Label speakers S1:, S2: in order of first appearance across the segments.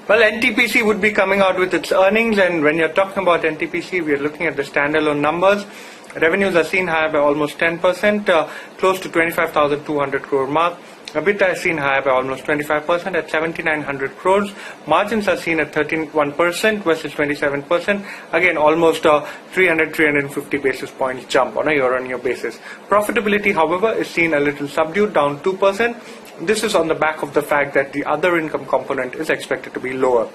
S1: Well, NTPC would be coming out with its earnings, and when you're talking about NTPC, we are looking at the standalone numbers. Revenues are seen higher by almost 10%, close to 25,200 crore mark. EBITDA is seen higher by almost 25% at 7,900 crores. Margins are seen at 31% versus 27%. Again, almost a 350 basis points jump on a year-on-year basis. Profitability, however, is seen a little subdued, down 2%. This is on the back of the fact that the other income component is expected to be lower.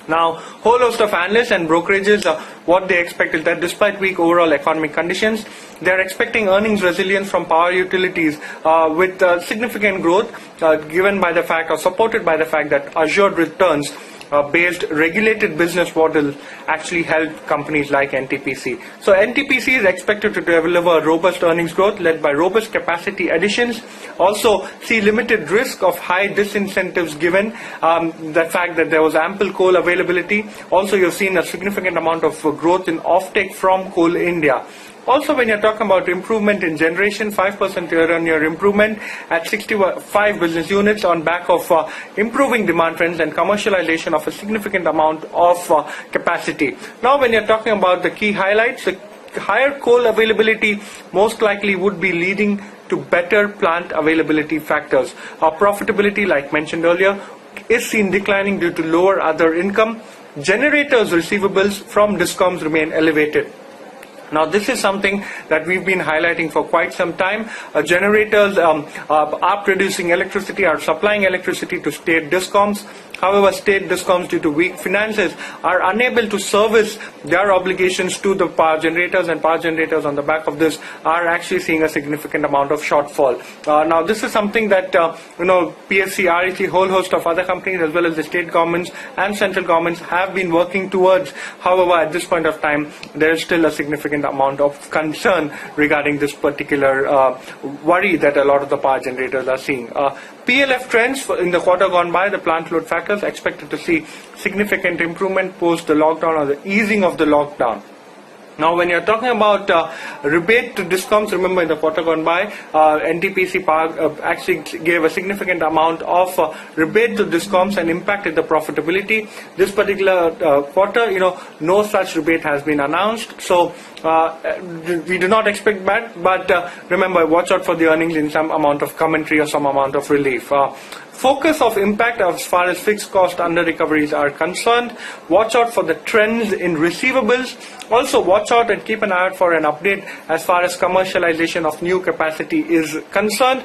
S1: Now, whole host of analysts and brokerages, what they expect is that despite weak overall economic conditions, they are expecting earnings resilience from power utilities with significant growth given by the fact or supported by the fact that assured returns based regulated business model actually help companies like NTPC. So NTPC is expected to deliver robust earnings growth led by robust capacity additions. Also see limited risk of high disincentives given the fact that there was ample coal availability. Also you've seen a significant amount of growth in offtake from Coal India. Also, when you're talking about improvement in generation, 5% year-on-year improvement at 65 business units on back of improving demand trends and commercialization of a significant amount of capacity. Now, when you're talking about the key highlights, the higher coal availability most likely would be leading to better plant availability factors. Our profitability, like mentioned earlier, is seen declining due to lower other income. Generators' receivables from DISCOMs remain elevated. Now, this is something that we've been highlighting for quite some time. Generators are producing electricity, are supplying electricity to state DISCOMs. However, state DISCOMs, due to weak finances, are unable to service their obligations to the power generators, and power generators on the back of this are actually seeing a significant amount of shortfall. Now, this is something that, PSC, REC, whole host of other companies as well as the state governments and central governments have been working towards. However, at this point of time, there is still a significant amount of concern regarding this particular worry that a lot of the power generators are seeing. PLF trends in the quarter gone by, the plant load factors expected to see significant improvement post the lockdown or the easing of the lockdown. Now, when you're talking about rebate to DISCOMs, remember in the quarter gone by, NTPC actually gave a significant amount of rebate to DISCOMs and impacted the profitability. This particular quarter, no such rebate has been announced. So we do not expect that, but remember, watch out for the earnings in some amount of commentary or some amount of relief. Focus of impact as far as fixed cost under recoveries are concerned. Watch out for the trends in receivables. Also watch out and keep an eye out for an update as far as commercialization of new capacity is concerned.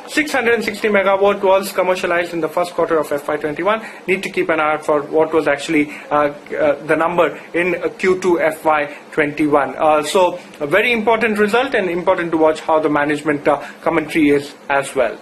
S1: 660 megawatt was commercialized in the first quarter of FY21. Need to keep an eye out for what was actually the number in Q2FY21. So a very important result, and important to watch how the management commentary is as well.